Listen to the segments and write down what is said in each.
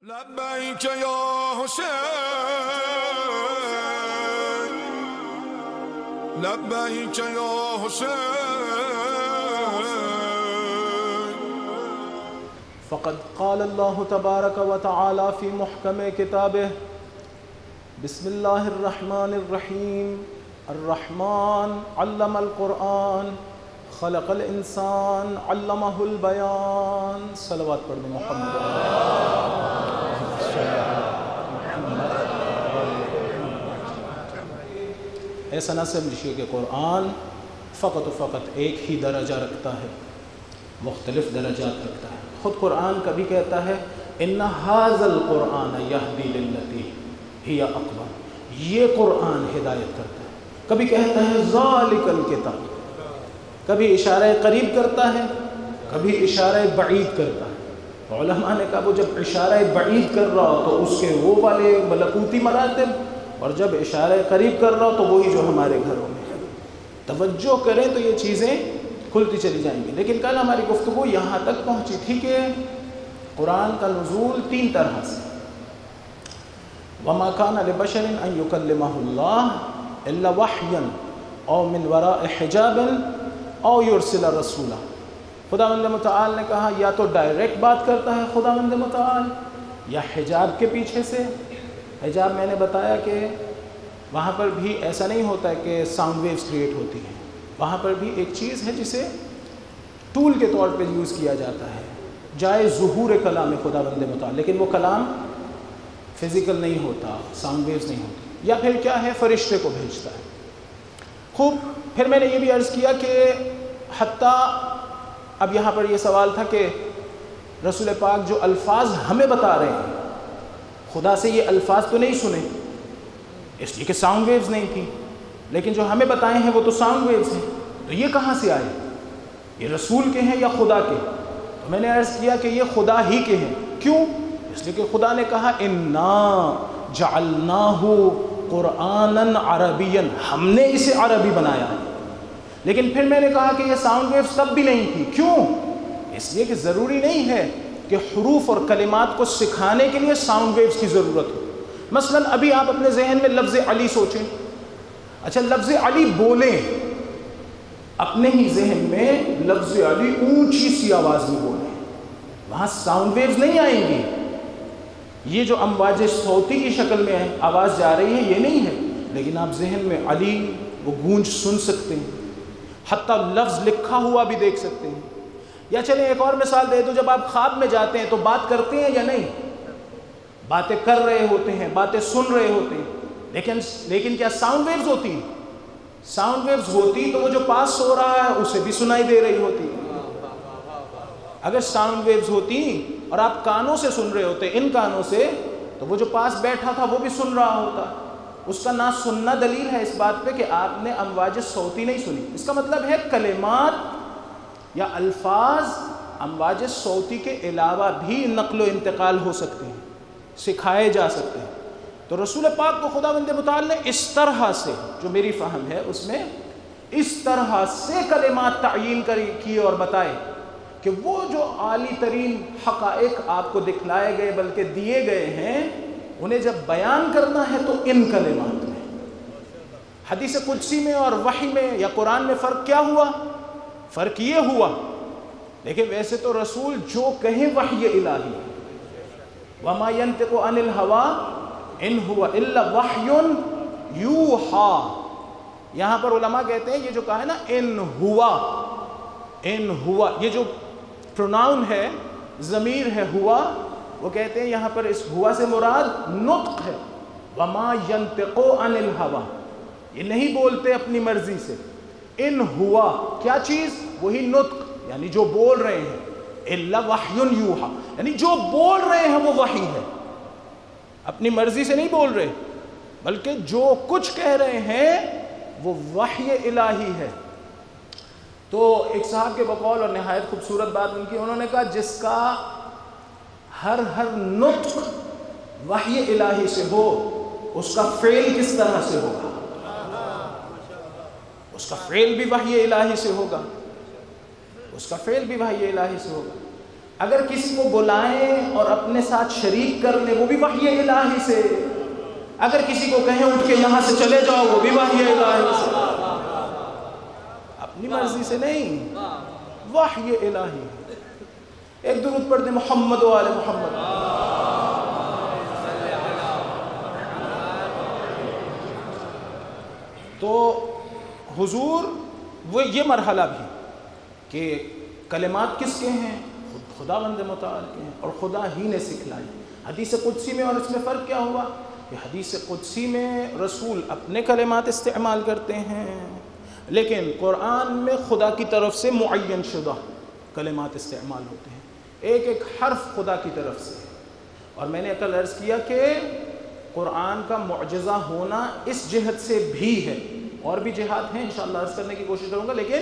لبیک یا حسین لبیک یا حسین فقد قال اللہ تبارک و تعالی فی محکم کتابہ بسم اللہ الرحمن الرحیم الرحمن علم القرآن خلق الانسان علمہ البیان صلوات پڑھ دیں محمد ایسا نہ سمجھیے کہ قرآن فقط و فقط ایک ہی درجہ رکھتا ہے، مختلف درجات رکھتا ہے۔ خود قرآن کبھی کہتا ہے ان ھذا القرآن یہدی للتی ہی اقوم، یہ قرآن ہدایت کرتا ہے۔ کبھی کہتا ہے ذالک الکتاب، کبھی اشارہ قریب کرتا ہے، کبھی اشارہ بعید کرتا ہے۔ علماء نے کہا وہ جب اشارہ بعید کر رہا ہو تو اس کے وہ والے ملکوتی مراتب، اور جب اشارہ قریب کر رہا ہو تو وہی جو ہمارے گھروں میں ہے۔ توجہ کریں تو یہ چیزیں کھلتی چلی جائیں گی۔ لیکن کل ہماری گفتگو یہاں تک پہنچی تھی کہ قرآن کا نزول تین طرح سے، وَمَا كَانَ لِبَشَرٍ أَن يُكَلِّمَهُ اللَّهُ إِلَّا وَحْيًا أَوْ مِنْ وَرَاءِ حِجَابٍ أَوْ يُرْسِلَ رَسُولًا۔ خداوند متعال نے کہا یا تو ڈائریکٹ بات کرتا ہے خداوند متعال، یا حجاب کے پیچھے سے۔ حجاب میں نے بتایا کہ وہاں پر بھی ایسا نہیں ہوتا ہے کہ ساؤنڈ ویوز کریٹ ہوتی ہیں، وہاں پر بھی ایک چیز ہے جسے ٹول کے طور پہ یوز کیا جاتا ہے، جائے ظہور کلام خداوند متعال، لیکن وہ کلام فزیکل نہیں ہوتا، ساؤنڈ ویوز نہیں ہوتی۔ یا پھر کیا ہے، فرشتے کو بھیجتا ہے۔ خوب، پھر میں نے یہ بھی عرض کیا کہ حتیٰ اب یہاں پر یہ سوال تھا کہ رسول پاک جو الفاظ ہمیں بتا رہے ہیں، خدا سے یہ الفاظ تو نہیں سنے اس لیے کہ ساؤنڈ ویوز نہیں تھی، لیکن جو ہمیں بتائے ہیں وہ تو ساؤنڈ ویوز ہیں، تو یہ کہاں سے آئے؟ یہ رسول کے ہیں یا خدا کے؟ تو میں نے عرض کیا کہ یہ خدا ہی کے ہیں۔ کیوں؟ اس لیے کہ خدا نے کہا اِنَّا جَعَلْنَاهُ قُرْآنًا عَرَبِيًّا، ہم نے اسے عربی بنایا ہے۔ لیکن پھر میں نے کہا کہ یہ ساؤنڈ ویوز تب بھی نہیں تھی۔ کیوں؟ اس لیے کہ ضروری نہیں ہے کہ حروف اور کلمات کو سکھانے کے لیے ساؤنڈ ویوز کی ضرورت ہو۔ مثلا ابھی آپ اپنے ذہن میں لفظ علی سوچیں، اچھا لفظ علی بولیں، اپنے ہی ذہن میں لفظ علی اونچی سی آواز میں بولیں، وہاں ساؤنڈ ویوز نہیں آئیں گی۔ یہ جو امواج صوتی کی شکل میں آواز جا رہی ہے یہ نہیں ہے، لیکن آپ ذہن میں علی وہ گونج سن سکتے ہیں، حتیٰ لفظ لکھا ہوا بھی دیکھ سکتے ہیں۔ یا چلیں ایک اور مثال دے دو، جب آپ خواب میں جاتے ہیں تو بات کرتے ہیں یا نہیں؟ باتیں کر رہے ہوتے ہیں، باتیں سن رہے ہوتے ہیں، لیکن کیا ساؤنڈ ویوز ہوتی ہیں؟ ساؤنڈ ویوز ہوتی تو وہ جو پاس سو رہا ہے اسے بھی سنائی دے رہی ہوتی۔ اگر ساؤنڈ ویوز ہوتی اور آپ کانوں سے سن رہے ہوتے، ان کانوں سے، تو وہ جو پاس بیٹھا تھا وہ بھی سن رہا ہوتا۔ اس کا نہ سننا دلیل ہے اس بات پہ کہ آپ نے امواج صوتی نہیں سنی۔ اس کا مطلب ہے کلمات یا الفاظ امواج صوتی کے علاوہ بھی نقل و انتقال ہو سکتے ہیں، سکھائے جا سکتے ہیں۔ تو رسول پاک کو خداوند متعال نے اس طرح سے، جو میری فہم ہے اس میں اس طرح سے کلمات تعیین کیے اور بتائے کہ وہ جو عالی ترین حقائق آپ کو دکھلائے گئے بلکہ دیے گئے ہیں، انہیں جب بیان کرنا ہے تو ان کلمات میں۔ حدیث قدسی میں اور وحی میں یا قرآن میں فرق کیا ہوا؟ فرق یہ ہوا، لیکن ویسے تو رسول جو کہیں وحی الہی ہے، وَمَا يَنْتِقُ عَنِ الْهَوَىٰ إِنْ هُوَ إِلَّا وَحْيٌ يُوحَىٰ۔ یہاں پر علماء کہتے ہیں یہ جو کہا ہے نا ان ہوا، یہ جو پروناؤن ہے، ضمیر ہے ہوا، وہ کہتے ہیں یہاں پر اس ہوا سے مراد نطق ہے۔ وَمَا يَنْتِقُ عَنِ الْهَوَىٰ، یہ نہیں بولتے اپنی مرضی سے۔ ان ہوا کیا چیز؟ وہی نطق، یعنی جو بول رہے ہیں، الا وحی یوحیٰ، یعنی جو بول رہے ہیں وہ وحی ہے، اپنی مرضی سے نہیں بول رہے، بلکہ جو کچھ کہہ رہے ہیں وہ وحی الہی ہے۔ تو ایک صاحب کے بقول اور نہایت خوبصورت بات ان کی، انہوں نے کہا جس کا ہر نطق وحی الہی سے ہو اس کا فعل کس طرح سے ہوگا؟ اس کا فعل بھی وحی الہی سے ہوگا، اس کا فعل بھی وحی الہی سے ہوگا۔ اگر کسی کو بلائیں اور اپنے ساتھ شریک کر لیں وہ بھی وحی الہی سے، اگر کسی کو کہیں اٹھ کے یہاں سے چلے جاؤ وہ بھی وحی الہی سے، اپنی مرضی سے نہیں، وحی الہی۔ ایک درود پڑھ دیں محمد و آل محمد۔ تو حضور وہ یہ مرحلہ بھی کہ کلمات کس کے ہیں؟ خداوند متعال کے ہیں، اور خدا ہی نے سکھلائی۔ حدیث قدسی میں اور اس میں فرق کیا ہوا کہ حدیث قدسی میں رسول اپنے کلمات استعمال کرتے ہیں، لیکن قرآن میں خدا کی طرف سے معین شدہ کلمات استعمال ہوتے ہیں، ایک ایک حرف خدا کی طرف سے۔ اور میں نے کل عرض کیا کہ قرآن کا معجزہ ہونا اس جہت سے بھی ہے، اور بھی جہات ہیں انشاءاللہ عرض کرنے کی کوشش کروں گا، لیکن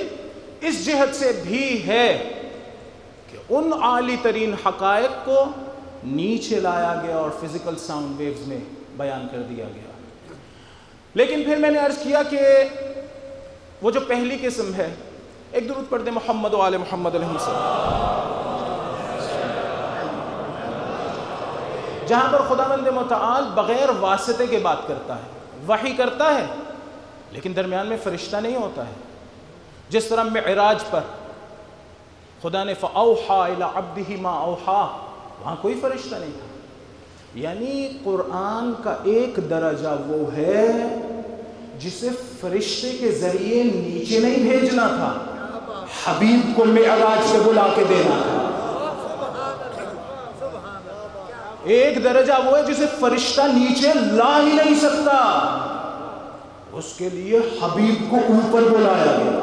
اس جہت سے بھی ہے کہ ان عالی ترین حقائق کو نیچے لایا گیا اور فزیکل ساؤنڈ ویوز میں بیان کر دیا گیا۔ لیکن پھر میں نے عرض کیا کہ وہ جو پہلی قسم ہے، ایک درود پڑھ دیں محمد و آل محمد علیہ السلام، جہاں پر خداوند متعال بغیر واسطے کے بات کرتا ہے، وحی کرتا ہے لیکن درمیان میں فرشتہ نہیں ہوتا ہے۔ جس طرح معراج پر خدا نے فَأَوْحَا إِلَىٰ عَبْدِهِ مَا أَوْحَا، وہاں کوئی فرشتہ نہیں تھا۔ یعنی قرآن کا ایک درجہ وہ ہے جسے فرشتے کے ذریعے نیچے نہیں بھیجنا تھا، حبیب کو معراج سے بلا کے دینا تھا۔ ایک درجہ وہ ہے جسے فرشتہ نیچے لا ہی نہیں سکتا، اس کے لیے حبیب کو اوپر بلایا گیا۔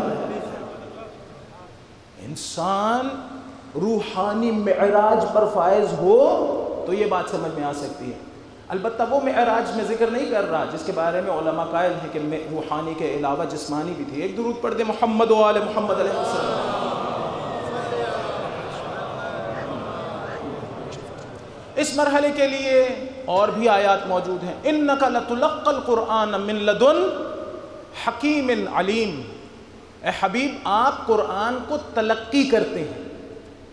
انسان روحانی معراج پر فائز ہو تو یہ بات سمجھ میں آ سکتی ہے۔ البتہ وہ معراج میں ذکر نہیں کر رہا جس کے بارے میں علماء قائل ہیں کہ روحانی کے علاوہ جسمانی بھی تھی۔ ایک درود پڑھ دیں محمد و آل محمد علیہ السلام۔ اس مرحلے کے لیے اور بھی آیات موجود ہیں۔ اِنَّكَ لَتُلَقَّى الْقُرْآنَ مِن لَدُنْ حَكِيمٍ عَلِيمٍ، اے حبیب آپ قرآن کو تلقی کرتے ہیں،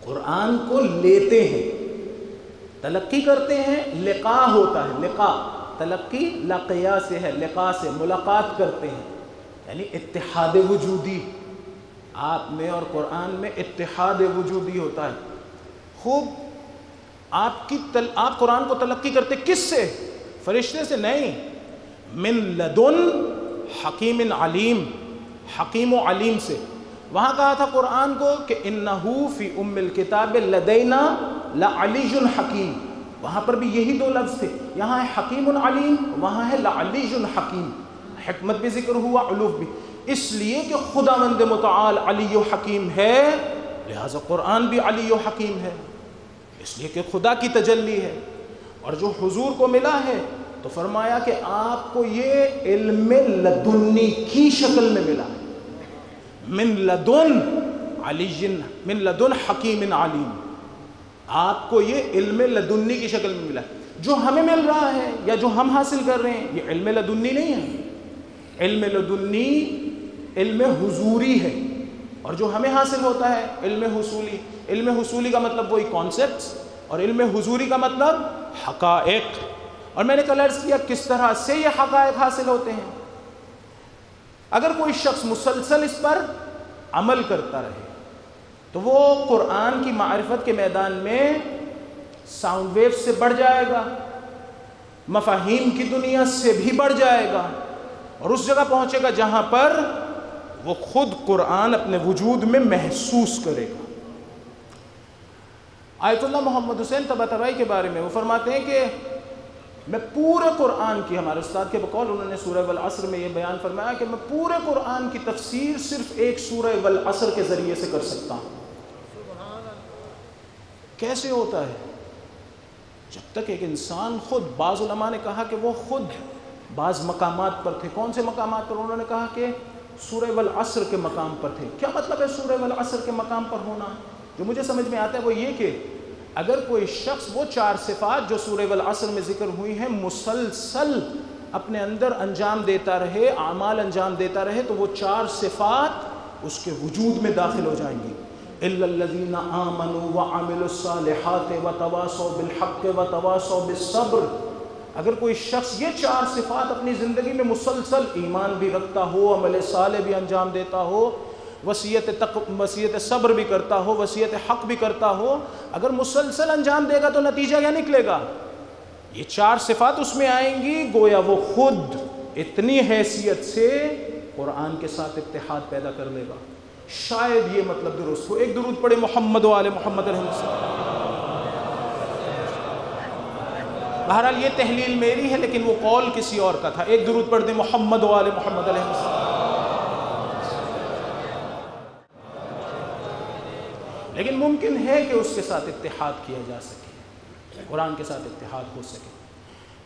قرآن کو لیتے ہیں، تلقی کرتے ہیں، لقاء ہوتا ہے، لقاء، تلقی لقیا سے ہے، لقاء سے ملاقات کرتے ہیں، یعنی اتحاد وجودی، آپ میں اور قرآن میں اتحاد وجودی ہوتا ہے۔ خوب آپ قرآن کو تلقی کرتے کس سے؟ فرشتے سے نہیں، من لدن حکیم علیم، حکیم و علیم سے۔ وہاں کہا تھا قرآن کو کہ انہو فی ام الکتاب لدینا لعلی حکیم، وہاں پر بھی یہی دو لفظ تھے، یہاں ہے حکیم علیم، وہاں ہے لعلی حکیم، حکمت بھی ذکر ہوا، علوف بھی، اس لیے کہ خداوند متعال علی و حکیم ہے، لہذا قرآن بھی علی و حکیم ہے، اس لیے کہ خدا کی تجلی ہے۔ اور جو حضور کو ملا ہے تو فرمایا کہ آپ کو یہ علم لدنی کی شکل میں ملا ہے، من لدن علی، من لدن حکیم علیم، آپ کو یہ علم لدنی کی شکل میں ملا ہے۔ جو ہمیں مل رہا ہے یا جو ہم حاصل کر رہے ہیں یہ علم لدنی نہیں ہے، علم لدنی علم حضوری ہے، اور جو ہمیں حاصل ہوتا ہے علم حصولی۔ علم حصولی کا مطلب وہی کانسیپٹس، اور علم حضوری کا مطلب حقائق۔ اور میں نے کل عرض کیا کس طرح سے یہ حقائق حاصل ہوتے ہیں۔ اگر کوئی شخص مسلسل اس پر عمل کرتا رہے تو وہ قرآن کی معرفت کے میدان میں ساؤنڈ ویو سے بڑھ جائے گا، مفاہیم کی دنیا سے بھی بڑھ جائے گا، اور اس جگہ پہنچے گا جہاں پر وہ خود قرآن اپنے وجود میں محسوس کرے گا۔ آیت اللہ محمد حسین طباطبائی کے بارے میں وہ فرماتے ہیں کہ میں پورے قرآن کی، ہمارے استاد کے بقول انہوں نے سورہ والعصر میں یہ بیان فرمایا کہ میں پورے قرآن کی تفسیر صرف ایک سورہ والعصر کے ذریعے سے کر سکتا ہوں۔ کیسے ہوتا ہے؟ جب تک ایک انسان خود، بعض علماء نے کہا کہ وہ خود بعض مقامات پر تھے۔ کون سے مقامات پر؟ انہوں نے کہا کہ سورہ والعصر کے مقام پر تھے۔ کیا مطلب ہے سورہ والعصر کے مقام پر ہونا؟ جو مجھے سمجھ میں آتا ہے وہ یہ کہ اگر کوئی شخص وہ 4 صفات جو سورہ والعصر میں ذکر ہوئی ہیں مسلسل اپنے اندر انجام دیتا رہے، اعمال انجام دیتا رہے، تو وہ 4 صفات اس کے وجود میں داخل ہو جائیں گی۔ الا الذین آمنوا وعملوا الصالحات وتواصوا بالحق وتواصوا بالصبر. اگر کوئی شخص یہ 4 صفات اپنی زندگی میں مسلسل ایمان بھی رکھتا ہو، عمل صالح بھی انجام دیتا ہو، وصیت صبر بھی کرتا ہو، وصیت حق بھی کرتا ہو، اگر مسلسل انجام دے گا تو نتیجہ کیا نکلے گا؟ یہ 4 صفات اس میں آئیں گی، گویا وہ خود اتنی حیثیت سے قرآن کے ساتھ اتحاد پیدا کر لے گا. شاید یہ مطلب درست ہو. ایک درود پڑھے محمد و آل محمد علیہ السلام. بہرحال یہ تحلیل میری ہے لیکن وہ قول کسی اور کا تھا. ایک درود پڑھ دیں محمد و آل محمد علیہ السلام. لیکن ممکن ہے کہ اس کے ساتھ اتحاد کیا جا سکے، قرآن کے ساتھ اتحاد ہو سکے.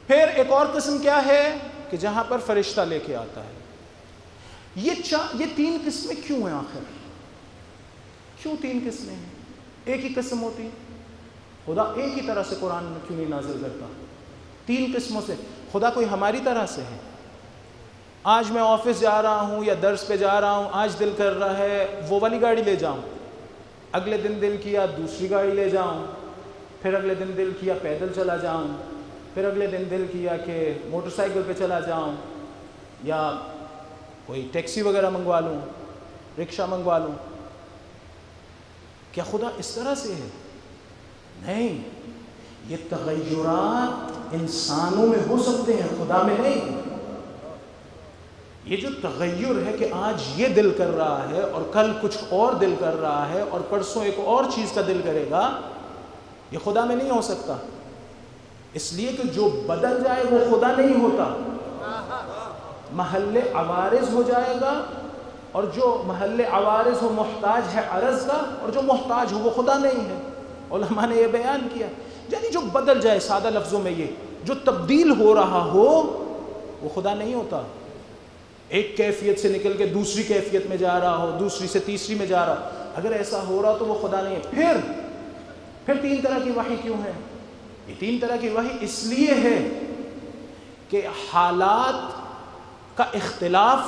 پھر ایک اور قسم کیا ہے کہ جہاں پر فرشتہ لے کے آتا ہے. یہ 3 قسمیں کیوں ہیں آخر؟ کیوں 3 قسمیں ہیں؟ ایک ہی قسم ہوتی، خدا ایک ہی طرح سے قرآن میں کیوں نہیں نازل کرتا؟ 3 قسموں سے. خدا کوئی ہماری طرح سے ہے؟ آج میں آفس جا رہا ہوں یا درس پہ جا رہا ہوں، آج دل کر رہا ہے وہ والی گاڑی لے جاؤں، اگلے دن دل کیا دوسری گاڑی لے جاؤں، پھر اگلے دن دل کیا پیدل چلا جاؤں، پھر اگلے دن دل کیا کہ موٹر سائیکل پہ چلا جاؤں یا کوئی ٹیکسی وغیرہ منگوا لوں، رکشہ منگوا لوں. کیا خدا اس طرح سے ہے؟ نہیں. یہ تغیرات انسانوں میں ہو سکتے ہیں، خدا میں نہیں. یہ جو تغیر ہے کہ آج یہ دل کر رہا ہے اور کل کچھ اور دل کر رہا ہے اور پرسوں ایک اور چیز کا دل کرے گا، یہ خدا میں نہیں ہو سکتا. اس لیے کہ جو بدل جائے وہ خدا نہیں ہوتا، محل عوارض ہو جائے گا، اور جو محل عوارض ہو محتاج ہے عرض کا، اور جو محتاج ہو وہ خدا نہیں ہے. علماء نے یہ بیان کیا، یعنی جو بدل جائے، سادہ لفظوں میں یہ جو تبدیل ہو رہا ہو وہ خدا نہیں ہوتا. ایک کیفیت سے نکل کے دوسری کیفیت میں جا رہا ہو، دوسری سے تیسری میں جا رہا، اگر ایسا ہو رہا تو وہ خدا نہیں ہے. پھر 3 طرح کی وحی کیوں ہے؟ یہ 3 طرح کی وحی اس لیے ہے کہ حالات کا اختلاف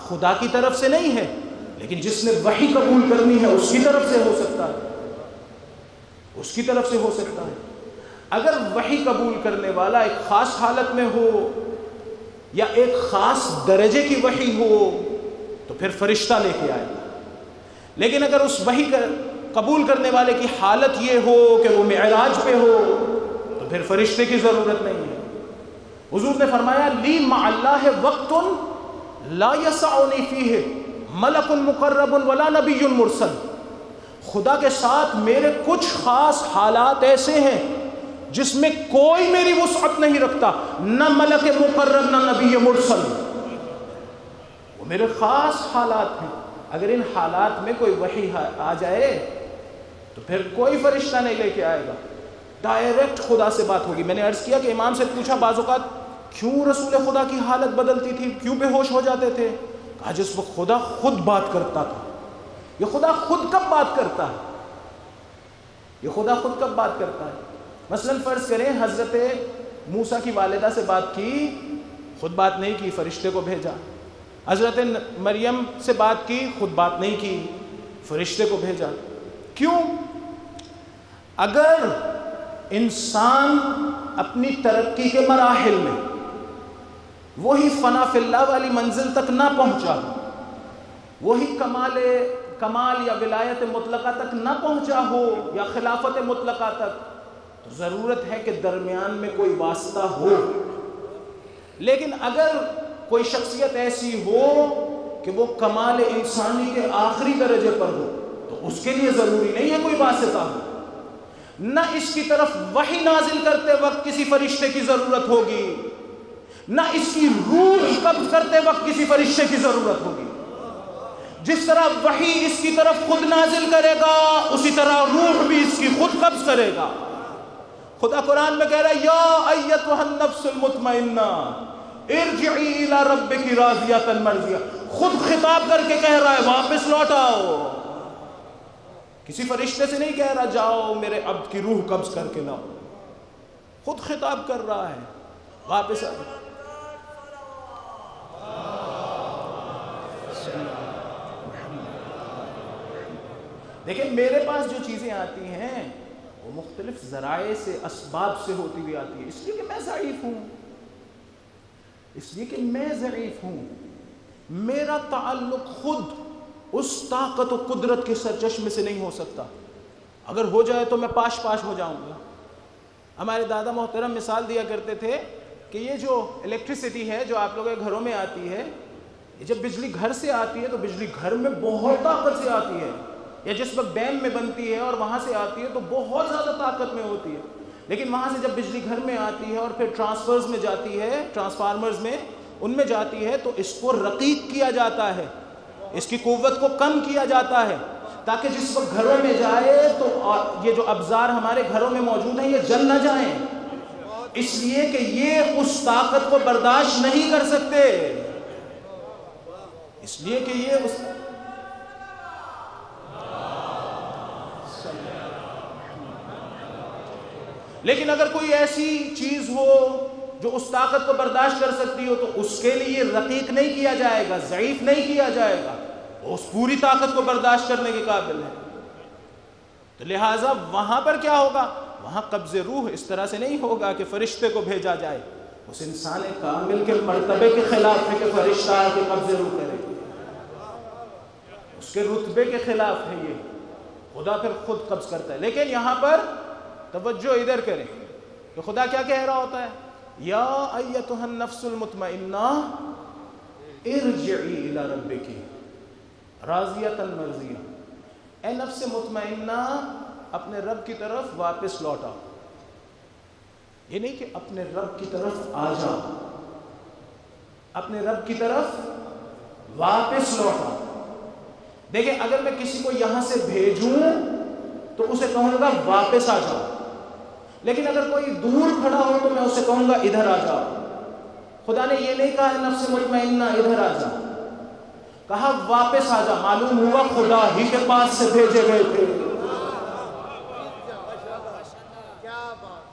خدا کی طرف سے نہیں ہے، لیکن جس نے وحی قبول کرنی ہے اس کی طرف سے ہو سکتا ہے، اس کی طرف سے ہو سکتا ہے. اگر وحی قبول کرنے والا ایک خاص حالت میں ہو یا ایک خاص درجے کی وحی ہو تو پھر فرشتہ لے کے آئے گا. لیکن اگر اس وحی قبول کرنے والے کی حالت یہ ہو کہ وہ معراج پہ ہو تو پھر فرشتے کی ضرورت نہیں ہے. حضور نے فرمایا لی مع اللہ وقت لا یسعنی فیہ ملک مقرب ولا نبی مرسل. خدا کے ساتھ میرے کچھ خاص حالات ایسے ہیں جس میں کوئی میری وسعت نہیں رکھتا، نہ ملک مقرب نہ نبی مرسل. وہ میرے خاص حالات ہیں. اگر ان حالات میں کوئی وحی آ جائے تو پھر کوئی فرشتہ نہیں لے کے آئے گا، ڈائریکٹ خدا سے بات ہوگی. میں نے عرض کیا کہ امام سے پوچھا بعض اوقات کیوں رسول خدا کی حالت بدلتی تھی، کیوں بے ہوش ہو جاتے تھے؟ کہا جس وقت خدا خود بات کرتا تھا. یہ خدا خود کب بات کرتا ہے؟ یہ خدا خود کب بات کرتا ہے؟ مثلا فرض کریں حضرت موسیٰ کی والدہ سے بات کی، خود بات نہیں کی، فرشتے کو بھیجا. حضرت مریم سے بات کی، خود بات نہیں کی، فرشتے کو بھیجا. کیوں؟ اگر انسان اپنی ترقی کے مراحل میں وہی فنا فی اللہ والی منزل تک نہ پہنچا، وہی کمال یا ولایت مطلقہ تک نہ پہنچا ہو یا خلافت مطلقہ تک، تو ضرورت ہے کہ درمیان میں کوئی واسطہ ہو. لیکن اگر کوئی شخصیت ایسی ہو کہ وہ کمال انسانی کے آخری درجے پر ہو تو اس کے لیے ضروری نہیں ہے کوئی واسطہ ہو. نہ اس کی طرف وحی نازل کرتے وقت کسی فرشتے کی ضرورت ہوگی، نہ اس کی روح قبض کرتے وقت کسی فرشتے کی ضرورت ہوگی. جس طرح وحی اس کی طرف خود نازل کرے گا اسی طرح روح بھی اس کی خود قبض کرے گا. خدا قرآن میں کہہ رہا ہے یا ایتھا النفس المطمئنہ ارجعی الی ربک راضیۃ مرضیہ. خود خطاب کر کے کہہ رہا ہے واپس لوٹ آؤ. کسی فرشتے سے نہیں کہہ رہا جاؤ میرے عبد کی روح قبض کر کے لاؤ. خود خطاب کر رہا ہے واپس آؤ. دیکھیں میرے پاس جو چیزیں آتی ہیں وہ مختلف ذرائع سے، اسباب سے ہوتی ہوئی آتی ہے، اس لیے کہ میں ضعیف ہوں، اس لیے کہ میں ضعیف ہوں۔ میرا تعلق خود اس طاقت و قدرت کے سرچشمے سے نہیں ہو سکتا، اگر ہو جائے تو میں پاش پاش ہو جاؤں گا۔ ہمارے دادا محترم مثال دیا کرتے تھے کہ یہ جو الیکٹریسٹی ہے جو آپ لوگوں کے گھروں میں آتی ہے، یہ جب بجلی گھر سے آتی ہے تو بجلی گھر میں بہت طاقت سے آتی ہے، یا جس وقت ڈیم میں بنتی ہے اور وہاں سے آتی ہے تو بہت زیادہ طاقت میں ہوتی ہے، لیکن وہاں سے جب بجلی گھر میں آتی ہے اور پھر ٹرانسفرز میں جاتی ہے، ٹرانسفارمرز میں، ان میں جاتی ہے تو اس کو رقیق کیا جاتا ہے، اس کی قوت کو کم کیا جاتا ہے تاکہ جس وقت گھروں میں جائے تو یہ جو ابزار ہمارے گھروں میں موجود ہیں یہ جل نہ جائیں، اس لیے کہ یہ اس طاقت کو برداشت نہیں کر سکتے، اس لیے کہ یہ اس لیکن اگر کوئی ایسی چیز ہو جو اس طاقت کو برداشت کر سکتی ہو تو اس کے لیے رقیق نہیں کیا جائے گا، ضعیف نہیں کیا جائے گا، وہ اس پوری طاقت کو برداشت کرنے کے قابل ہے۔ تو لہٰذا وہاں پر کیا ہوگا؟ وہاں قبض روح اس طرح سے نہیں ہوگا کہ فرشتے کو بھیجا جائے، اس انسان کامل کے مرتبے کے خلاف ہے کہ فرشتہ آ کے قبض روح کرے، اس کے رتبے کے خلاف ہے، یہ خدا پھر خود قبض کرتا ہے۔ لیکن یہاں پر توجہ ادھر کریں کہ خدا کیا کہہ رہا ہوتا ہے؟ یا ایتھا النفس المطمئنہ ارجعی الی ربک راضیۃ مرضیہ، اے نفس مطمئنہ اپنے رب کی طرف واپس لوٹا، یہ نہیں کہ اپنے رب کی طرف آ جا، اپنے رب کی طرف واپس لوٹا۔ دیکھیں اگر میں کسی کو یہاں سے بھیجوں تو اسے کہوں گا واپس آ جاؤ، لیکن اگر کوئی دور کھڑا ہو تو میں اسے کہوں گا ادھر آ جاؤ۔ خدا نے یہ نہیں کہا نفس مطمئنہ ادھر آ جا، کہا واپس آ جا، معلوم ہوا خدا ہی کے پاس سے بھیجے گئے تھے،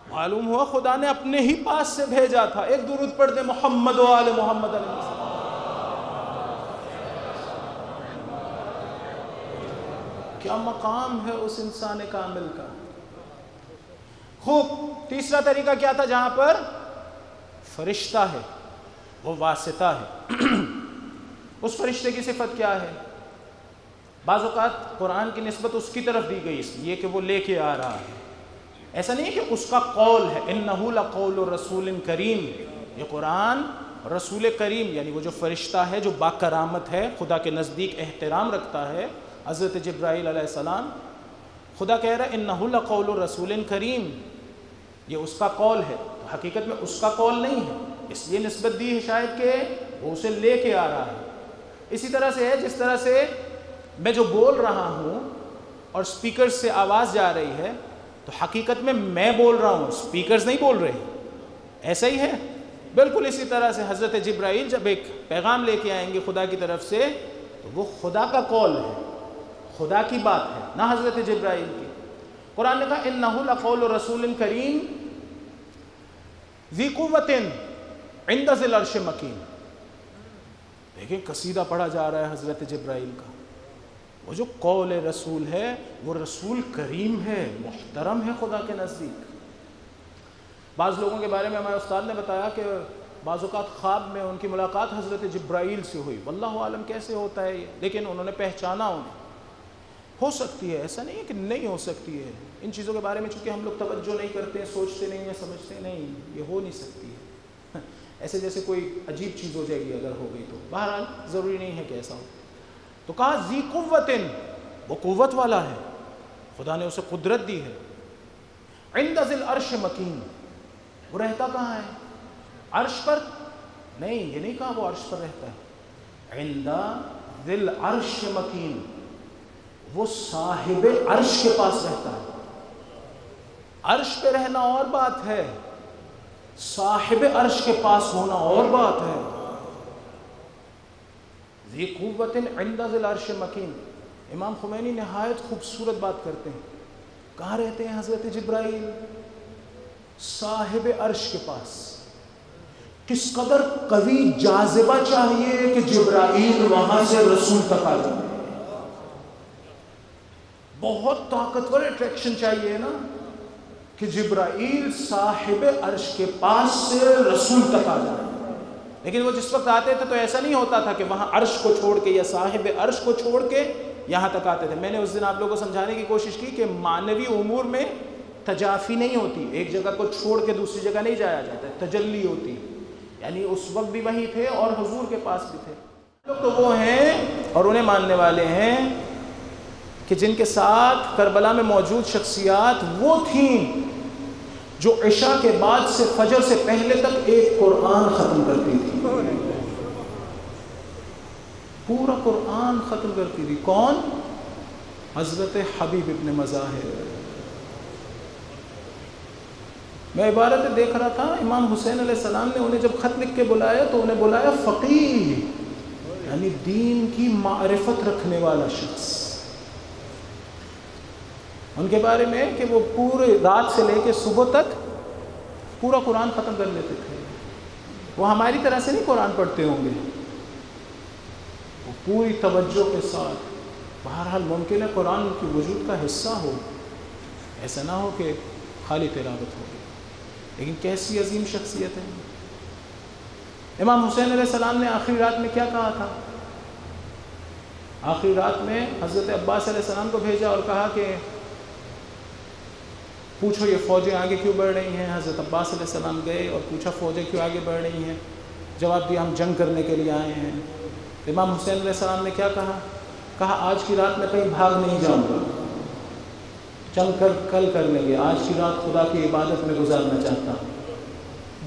معلوم ہوا خدا نے اپنے ہی پاس سے بھیجا تھا۔ ایک درود پڑھ دے محمد و آل محمد علیہ السلام۔ کیا مقام ہے اس انسان کامل کا۔ خوب، تیسرا طریقہ کیا تھا؟ جہاں پر فرشتہ ہے وہ واسطہ ہے، اس فرشتے کی صفت کیا ہے؟ بعض اوقات قرآن کی نسبت اس کی طرف دی گئی اس لیے کہ وہ لے کے آ رہا ہے، ایسا نہیں ہے کہ اس کا قول ہے، انہ لقول رسول کریم، یہ قرآن رسول کریم یعنی وہ جو فرشتہ ہے جو با کرامت ہے، خدا کے نزدیک احترام رکھتا ہے، حضرت جبرائیل علیہ السلام، خدا کہہ رہا ہے انہ لقول رسول کریم، یہ اس کا قول ہے، تو حقیقت میں اس کا قول نہیں ہے، اس لیے نسبت دی ہے شاید کہ وہ اسے لے کے آ رہا ہے۔ اسی طرح سے ہے جس طرح سے میں جو بول رہا ہوں اور سپیکر سے آواز جا رہی ہے تو حقیقت میں بول رہا ہوں، سپیکرز نہیں بول رہے، ایسا ہی ہے۔ بالکل اسی طرح سے حضرت جبرائیل جب ایک پیغام لے کے آئیں گے خدا کی طرف سے تو وہ خدا کا قول ہے، خدا کی بات ہے، نہ حضرت جبرائیل کی۔ قرآن نے کہا انہ لقول رسول کریم ذی قوت عند ذی العرش مکین۔ دیکھیں قصیدہ پڑھا جا رہا ہے حضرت جبرائیل کا، وہ جو قول رسول ہے وہ رسول کریم ہے، محترم ہے خدا کے نزدیک۔ بعض لوگوں کے بارے میں ہمارے استاد نے بتایا کہ بعض اوقات خواب میں ان کی ملاقات حضرت جبرائیل سے ہوئی، واللہ عالم کیسے ہوتا ہے یہ، لیکن انہوں نے پہچانا انہیں۔ ہو سکتی ہے، ایسا نہیں ہے کہ نہیں ہو سکتی ہے، ان چیزوں کے بارے میں چونکہ ہم لوگ توجہ نہیں کرتے ہیں، سوچتے نہیں ہیں، سمجھتے نہیں، یہ ہو نہیں سکتی ہے، ایسے جیسے کوئی عجیب چیز ہو جائے گی اگر ہو گئی تو، بہرحال ضروری نہیں ہے کہ ایسا ہو۔ تو کہا ذی قوت، وہ قوت والا ہے، خدا نے اسے قدرت دی ہے، عند ذی العرش مکین، وہ رہتا کہاں ہے؟ عرش پر نہیں، یہ نہیں کہا وہ عرش پر رہتا ہے، عند ذی العرش مکین، وہ صاحب عرش کے پاس رہتا ہے۔ عرش پہ رہنا اور بات ہے، صاحب عرش کے پاس ہونا اور بات ہے۔ ذی قوت عند ذی العرش مکین، امام خمینی نہایت خوبصورت بات کرتے ہیں، کہاں رہتے ہیں حضرت جبرائیل؟ صاحب عرش کے پاس۔ کس قدر قوی جاذبہ چاہیے کہ جبرائیل وہاں سے رسول تک آ جائے، بہت طاقتور اٹریکشن چاہیے نا کہ جبرائیل صاحب عرش کے پاس سے رسول تک آ جائے. لیکن وہ جس وقت آتے تھے تو ایسا نہیں ہوتا تھا کہ وہاں عرش کو چھوڑ کے یا صاحب عرش کو چھوڑ کے یہاں تک آتے تھے. میں نے اس دن آپ لوگوں کو سمجھانے کی کوشش کی کہ معنوی امور میں تجافی نہیں ہوتی, ایک جگہ کو چھوڑ کے دوسری جگہ نہیں جایا جاتا, تجلی ہوتی. یعنی اس وقت بھی وہی تھے اور حضور کے پاس بھی تھے. لوگ تو وہ ہیں اور انہیں ماننے والے ہیں کہ جن کے ساتھ کربلا میں موجود شخصیات وہ تھیں جو عشاء کے بعد سے فجر سے پہلے تک ایک قرآن ختم کرتی تھی, پورا قرآن ختم کرتی تھی. کون؟ حضرت حبیب ابن مظاہر. میں عبارت دیکھ رہا تھا, امام حسین علیہ السلام نے انہیں جب خط لکھ کے بلایا تو انہیں بلایا فقیہ, یعنی دین کی معرفت رکھنے والا شخص. ان کے بارے میں کہ وہ پورے رات سے لے کے صبح تک پورا قرآن ختم کر لیتے تھے. وہ ہماری طرح سے نہیں قرآن پڑھتے ہوں گے, وہ پوری توجہ کے ساتھ. بہرحال ممکن ہے قرآن ان کی وجود کا حصہ ہو, ایسا نہ ہو کہ خالی تلاوت ہو, لیکن کیسی عظیم شخصیت ہے. امام حسین علیہ السلام نے آخری رات میں کیا کہا تھا؟ آخری رات میں حضرت عباس علیہ السلام کو بھیجا اور کہا کہ پوچھو یہ فوجیں آگے کیوں بڑھ رہی ہیں. حضرت عباس علیہ السلام گئے اور پوچھا فوجیں کیوں آگے بڑھ رہی ہیں. جواب دیا ہم جنگ کرنے کے لیے آئے ہیں. امام حسین علیہ السلام نے کیا کہا؟ کہا آج کی رات میں کہیں بھاگ نہیں جاؤں گا, جنگ کل کر لیں گے, آج کی رات خدا کی عبادت میں گزارنا چاہتا ہوں.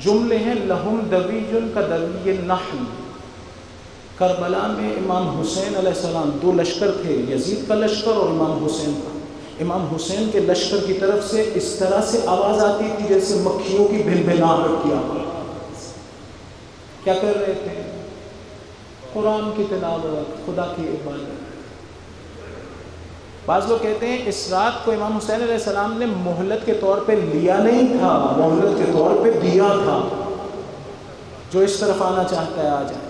جملے ہیں لہم دویٌ کدوی النحل. کربلا میں امام حسین علیہ السلام دو لشکر تھے, یزید کا لشکر اور امام حسین کا. امام حسین کے لشکر کی طرف سے اس طرح سے آواز آتی تھی جیسے مکھیوں کی بھنبھناہٹ کی آواز. کیا کر رہے تھے؟ قرآن کی تلاوت, خدا کی عبادت. بعض لوگ کہتے ہیں اس رات کو امام حسین علیہ السلام نے مہلت کے طور پہ لیا نہیں تھا, مہلت کے طور پہ دیا تھا. جو اس طرف آنا چاہتا ہے آ جائے,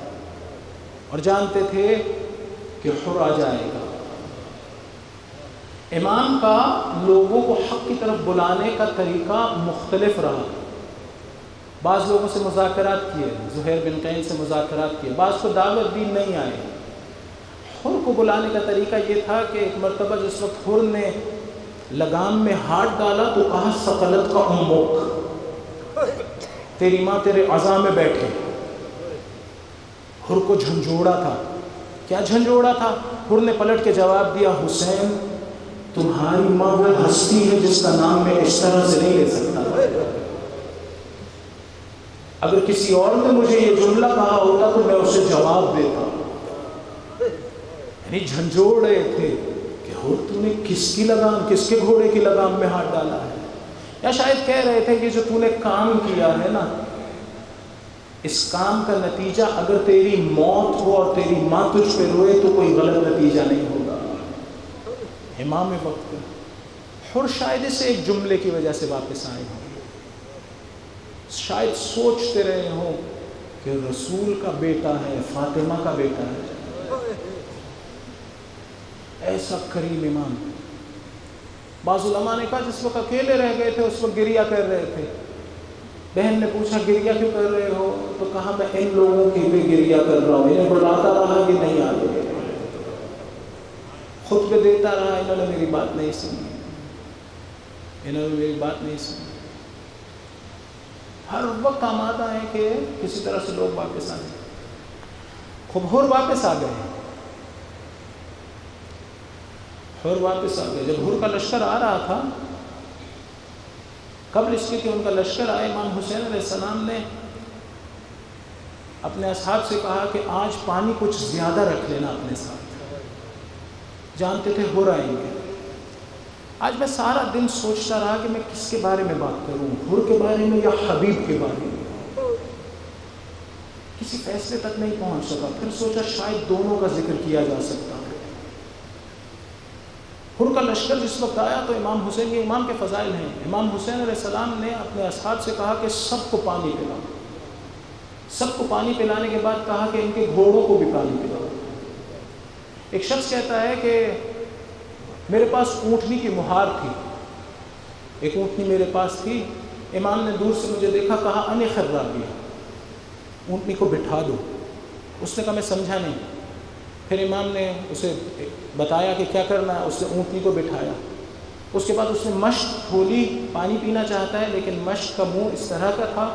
اور جانتے تھے کہ حر آ جائے گا. امام کا لوگوں کو حق کی طرف بلانے کا طریقہ مختلف رہا. بعض لوگوں سے مذاکرات کیے, زہیر بن قین سے مذاکرات کیے, بعض کو دعوت دی نہیں آئے. حر کو بلانے کا طریقہ یہ تھا کہ ایک مرتبہ جس وقت حر نے لگام میں ہاتھ ڈالا تو کہا ثقلت کا امک, تیری ماں تیرے عزا میں بیٹھے. حر کو جھنجھوڑا تھا. کیا جھنجھوڑا تھا؟ حر نے پلٹ کے جواب دیا حسین تمہاری ماں وہ ہستی ہے جس کا نام میں اس طرح سے نہیں لے سکتا. اگر کسی اور نے مجھے یہ جملہ کہا ہوتا تو میں اسے جواب دیتا. یعنی جھنجھوڑ رہے تھے کہ ہو تو نے کس کی لگام, کس کے گھوڑے کی لگام میں ہاتھ ڈالا ہے. یا شاید کہہ رہے تھے کہ جو تو نے کام کیا ہے نا, اس کام کا نتیجہ اگر تیری موت ہو اور تیری ماں تجھ پہ روئے تو کوئی غلط نتیجہ نہیں ہوگا. امام وقت حر شاید اسے ایک جملے کی وجہ سے واپس آئے ہوں, شاید سوچتے رہے ہوں کہ رسول کا بیٹا ہے, فاطمہ کا بیٹا ہے. ایسا کریم امام. بعض علماء نے کہا جس وقت اکیلے رہ گئے تھے اس وقت گریہ کر رہے تھے. بہن نے پوچھا گریہ کیوں کر رہے ہو؟ تو کہا میں ان لوگوں کی بھی گریہ کر رہا ہوں, انہیں بلاتا رہا کہ نہیں آگے, خطبے دیتا رہا, انہوں نے میری بات نہیں سنی, انہوں نے میری بات نہیں سنی. ہر وقت آمادہ ہے کہ کسی طرح سے لوگ واپس آ جائیں. خوب حر واپس آ گئے, حر واپس آ گئے. جب حر کا لشکر آ رہا تھا, قبل اس کے کہ ان کا لشکر آئے, امام حسین علیہ السلام نے اپنے اصحاب سے کہا کہ آج پانی کچھ زیادہ رکھ لینا اپنے ساتھ. جانتے تھے حر آئیں گے. آج میں سارا دن سوچتا رہا کہ میں کس کے بارے میں بات کروں, حر کے بارے میں یا حبیب کے بارے میں. کسی فیصلے تک نہیں پہنچ سکا. پھر سوچا شاید دونوں کا ذکر کیا جا سکتا ہے. حر کا لشکر جس وقت آیا تو امام حسین, یہ امام کے فضائل ہیں, امام حسین علیہ السلام نے اپنے اصحاب سے کہا کہ سب کو پانی پلاؤ. سب کو پانی پلانے کے بعد کہا کہ ان کے گھوڑوں کو بھی پانی پلاؤ. ایک شخص کہتا ہے کہ میرے پاس اونٹنی کی مہار تھی، ایک اونٹنی میرے پاس تھی. امام نے دور سے مجھے دیکھا، کہا ان خرابیہ، اونٹنی کو بٹھا دو. اس نے کہا میں سمجھا نہیں. پھر امام نے اسے بتایا کہ کیا کرنا ہے. اس نے اونٹنی کو بٹھایا. اس کے بعد اس نے مشق کھولی، پانی پینا چاہتا ہے لیکن مشق کا منہ اس طرح کا تھا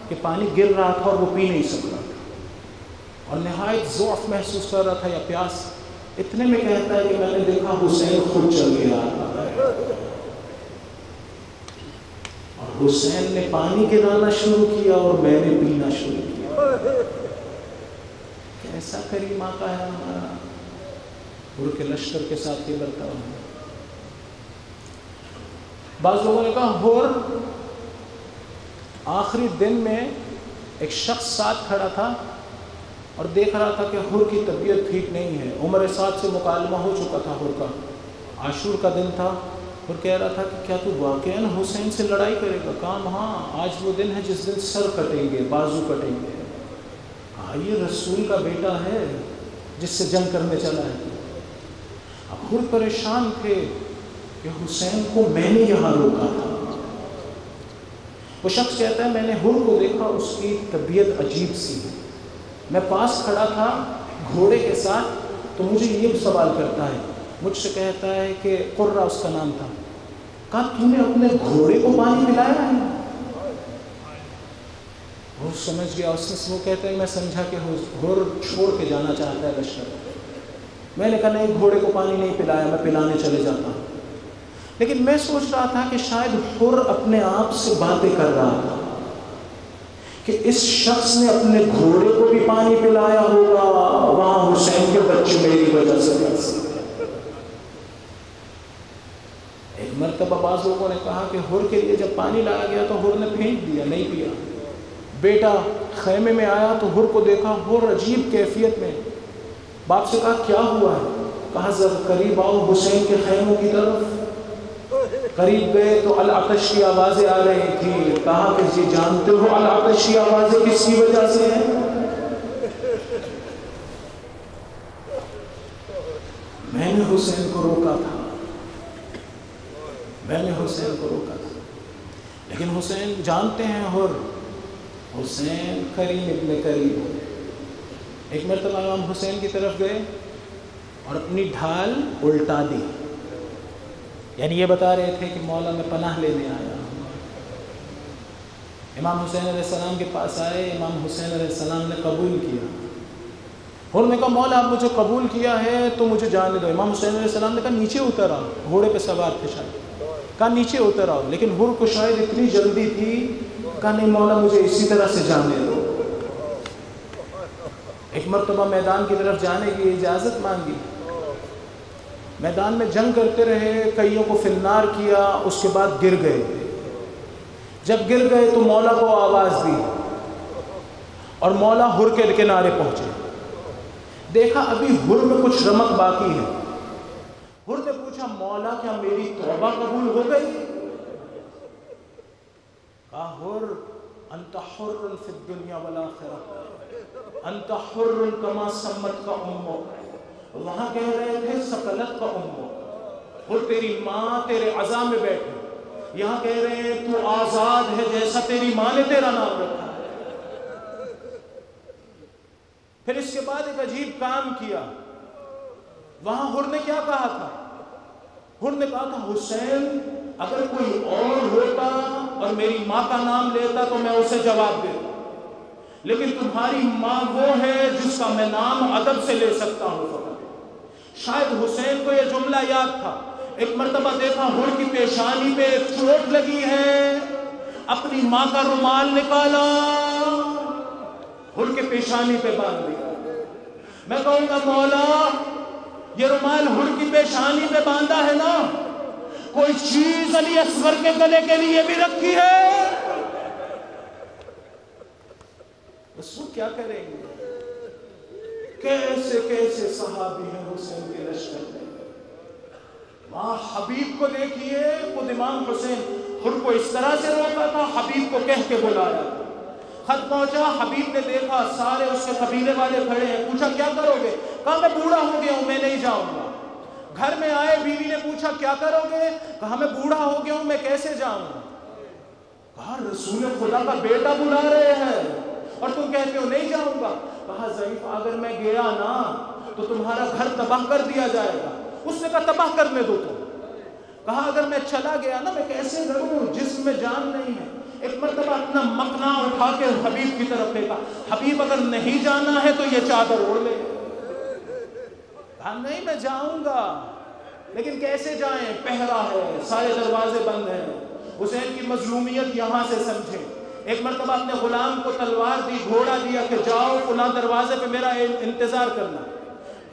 کہ پانی گر رہا تھا اور وہ پی نہیں سک رہا تھا، اور نہایت ضعف محسوس کر رہا تھا یا پیاس. اتنے میں کہتا ہے کہ میں نے دیکھا حسین خود چل کے آ رہا ہے، اور حسین نے پانی گرانا شروع کیا اور میں نے پینا شروع کیا. کیسا کریم آقا ہے ہمارا، حر کے لشکر کے ساتھ یہ برتاؤ ہے. بعض لوگوں نے کہا حر آخری دن میں ایک شخص ساتھ کھڑا تھا اور دیکھ رہا تھا کہ حر کی طبیعت ٹھیک نہیں ہے. عمر سعد سے مکالمہ ہو چکا تھا حر کا، عاشور کا دن تھا. حر کہہ رہا تھا کہ کیا تو واقعاً حسین سے لڑائی کرے گا؟ کہا ہاں، آج وہ دن ہے جس دن سر کٹیں گے، بازو کٹیں گے. کہا یہ رسول کا بیٹا ہے جس سے جنگ کرنے چلا ہے. اب حر پریشان تھے کہ حسین کو میں نے یہاں روکا تھا. وہ شخص کہتا ہے میں نے حر کو دیکھا، اس کی طبیعت عجیب سی ہے. میں پاس کھڑا تھا گھوڑے کے ساتھ، تو مجھے یہ سوال کرتا ہے، مجھ سے کہتا ہے کہ قرہ اس کا نام تھا. کہا تو نے اپنے گھوڑے کو پانی پلایا ہے؟ وہ سمجھ گیا. وہ کہتا ہے میں سمجھا کہ حر چھوڑ کے جانا چاہتا ہے لشکر. میں نے کہا نہیں، گھوڑے کو پانی نہیں پلایا، میں پلانے چلے جاتا ہوں. لیکن میں سوچ رہا تھا کہ شاید حر اپنے آپ سے باتیں کر رہا تھا کہ اس شخص نے اپنے گھوڑے کو بھی پانی پلایا ہوگا، وہاں حسین کے بچے میری وجہ سے پیاسے. ایک مرتبہ بعض لوگوں نے کہا کہ حر کے لیے جب پانی لایا گیا تو حر نے پھینک دیا، نہیں پیا. بیٹا خیمے میں آیا تو حر کو دیکھا، حر عجیب کیفیت میں. باپ سے کہا کیا ہوا ہے؟ کہا ذرا قریب آؤ حسین کے خیموں کی طرف. قریب گئے تو العطش کی آوازیں آ رہی تھی. کہا کہ جی جانتے ہو العطش کی آوازیں کس کی وجہ سے ہیں؟ میں نے حسین کو روکا تھا، میں نے حسین کو روکا تھا. لیکن حسین جانتے ہیں حر، حسین کریم ابن کریم. ایک مرتبہ امام حسین کی طرف گئے اور اپنی ڈھال الٹا دی، یعنی یہ بتا رہے تھے کہ مولا میں پناہ لینے آیا ہوں. امام حسین علیہ السلام کے پاس آئے، امام حسین علیہ السلام نے قبول کیا. حر نے کہا مولا آپ مجھے قبول کیا ہے تو مجھے جانے دو. امام حسین علیہ السلام نے کہا نیچے اتر آؤ. گھوڑے پہ سوار تھے شاید، کہا نیچے اتر آؤ. لیکن حر کو شاید اتنی جلدی تھی، کہا نہیں مولا مجھے اسی طرح سے جانے دو. ایک مرتبہ میدان کی طرف جانے کی اجازت مانگی. میدان میں جنگ کرتے رہے، کئیوں کو فنار کیا، اس کے بعد گر گئے. جب گر گئے تو مولا کو آواز دی اور مولا حر کے کنارے پہنچے. دیکھا ابھی حر میں کچھ رمق باقی ہے. حر نے پوچھا مولا کیا میری توبہ قبول ہو گئی؟ کہا حر انت حر فی الدنیا والآخرہ، انت حر کما سمت کا امک. وہاں کہہ رہے تھے سقلت کا امک، اور تیری ماں تیرے عزا میں بیٹھی. یہاں کہہ رہے ہیں تو آزاد ہے جیسا تیری ماں نے تیرا نام رکھا. پھر اس کے بعد ایک عجیب کام کیا. وہاں حر نے کیا کہا تھا؟ حر نے کہا تھا حسین اگر کوئی اور ہوتا اور میری ماں کا نام لیتا تو میں اسے جواب دیتا، لیکن تمہاری ماں وہ ہے جس کا میں نام ادب سے لے سکتا ہوں. شاید حسین کو یہ جملہ یاد تھا. ایک مرتبہ دیکھا حر کی پیشانی پہ ایک چوٹ لگی ہے، اپنی ماں کا رومال نکالا، حر کے پیشانی پہ باندھ دیا. میں کہوں گا مولا یہ رومال حر کی پیشانی پہ باندھا ہے نا، کوئی چیز علی اصغر کے گلے کے لیے بھی رکھی ہے؟ بس وہ کیا کریں گے؟ کیسے کیسے صحابی ہیں حسین کے لشکر میں. وہاں حبیب کو دیکھیے، خود امام حسین حر کو اس طرح سے روکا تھا، حبیب کو کہہ کے بلایا. خط پہنچا، حبیب نے دیکھا سارے اس کے قبیلے والے کھڑے ہیں. پوچھا کیا کرو گے؟ کہا میں بوڑھا ہو گیا ہوں، میں نہیں جاؤں گا. گھر میں آئے، بیوی نے پوچھا کیا کرو گے؟ کہا میں بوڑھا ہو گیا ہوں، میں کیسے جاؤں؟ کہا رسول خدا کا بیٹا بلا رہے ہیں اور تم کہتے ہو نہیں جاؤں گا۔ کہا ضعیف اگر میں گیا نا تو تمہارا گھر تباہ کر دیا جائے گا۔ اس نے کہا تباہ کرنے دو تم۔ کہا اگر میں چلا گیا نا میں کیسے رہوں، جسم میں جان نہیں ہے۔ ایک مرتبہ اپنا مکنا اٹھا کے حبیب کی طرف پھینکا، حبیب اگر نہیں جانا ہے تو یہ چادر اوڑھ لے۔ کہا نہیں میں جاؤں گا، لیکن کیسے جائیں؟ پہرا ہے، سارے دروازے بند ہیں۔ حسین کی مظلومیت یہاں سے سمجھیں۔ ایک مرتبہ اپنے غلام کو تلوار دی، گھوڑا دیا کہ جاؤ فلاں دروازے پہ میرا انتظار کرنا۔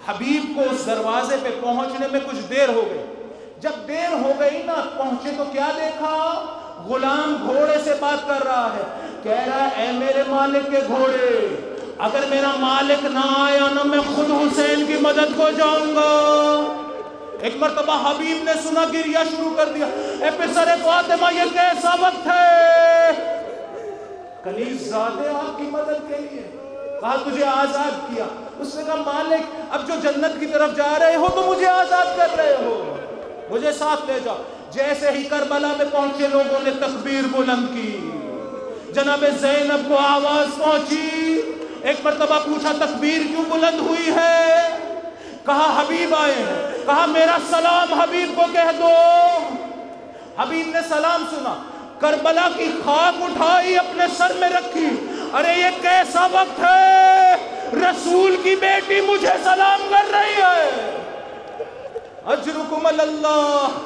حبیب کو اس دروازے پہ پہنچنے میں کچھ دیر ہو گئی۔ جب دیر ہو گئی نا، پہنچے تو کیا دیکھا؟ غلام گھوڑے سے بات کر رہا ہے، کہہ رہا ہے اے میرے مالک کے گھوڑے، اگر میرا مالک نہ آیا نا میں خود حسین کی مدد کو جاؤں گا۔ ایک مرتبہ حبیب نے سنا، گریہ شروع کر دیا، اے پسر فاطمہ یہ کیسا وقت ہے؟ کنیز زادے آپ کی مدد کے لیے، کہا تجھے آزاد کیا۔ اس نے کہا مالک اب جو جنت کی طرف جا رہے ہو تو مجھے آزاد کر رہے ہو، مجھے ساتھ لے جاؤ۔ جیسے ہی کربلا میں پہنچے لوگوں نے تکبیر بلند کی، جناب زینب کو آواز پہنچی۔ ایک مرتبہ پوچھا تکبیر کیوں بلند ہوئی ہے؟ کہا حبیب آئے ہیں۔ کہا میرا سلام حبیب کو کہہ دو۔ حبیب نے سلام سنا، کربلا کی خاک اٹھائی اپنے سر میں رکھی، ارے یہ کیسا وقت ہے، رسول کی بیٹی مجھے سلام کر رہی ہے۔ اجرکم اللہ۔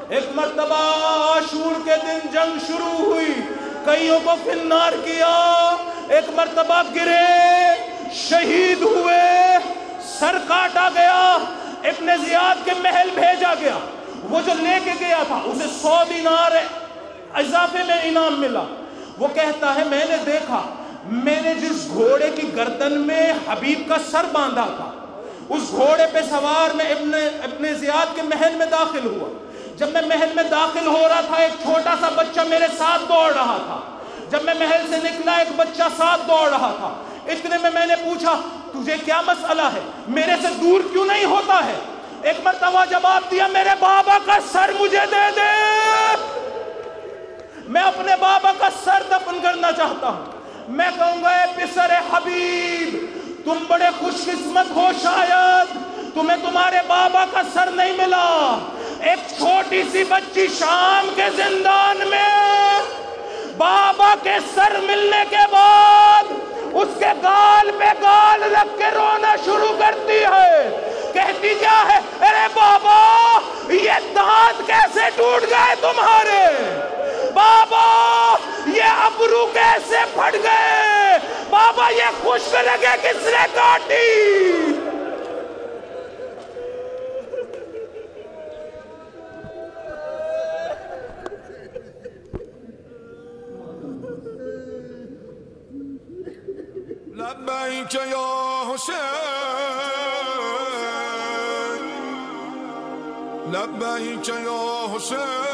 ایک مرتبہ عاشور کے دن جنگ شروع ہوئی، کئیوں کو فی النار کیا، ایک مرتبہ گرے، شہید ہوئے، سر کاٹا گیا، ابن زیاد کے محل بھیجا گیا۔ وہ جو لے کے گیا تھا اسے 100 دینار اضافے میں انعام ملا۔ وہ کہتا ہے میں نے دیکھا، میں نے جس گھوڑے کی گردن میں حبیب کا سر باندھا تھا اس گھوڑے پہ سوار میں ابن زیاد کے محل میں داخل ہوا۔ جب میں محل میں داخل ہو رہا تھا ایک چھوٹا سا بچہ میرے ساتھ دوڑ رہا تھا، جب میں محل سے نکلا ایک بچہ ساتھ دوڑ رہا تھا۔ اتنے میں نے پوچھا تجھے کیا مسئلہ ہے، میرے سے دور کیوں نہیں ہوتا ہے؟ ایک مرتبہ جواب دیا میرے بابا کا سر مجھے دے دے، میں اپنے بابا کا سر دفن کرنا چاہتا ہوں۔ میں کہوں گا اے پسر حبیب تم بڑے خوش قسمت ہو، شاید تمہیں تمہارے بابا کا سر نہیں ملا۔ ایک چھوٹی سی بچی شام کے زندان میں بابا کے سر ملنے کے بعد اس کے گال پہ گال رکھ کے رونا شروع کرتی ہے، کہتی کیا ہے، ارے بابا یہ دانت کیسے ٹوٹ گئے تمہارے، بابا یہ ابرو کیسے پھٹ گئے، بابا یہ خشک رگیں کس نے کاٹی۔ لبیک یا حسین، لبیک یا حسین۔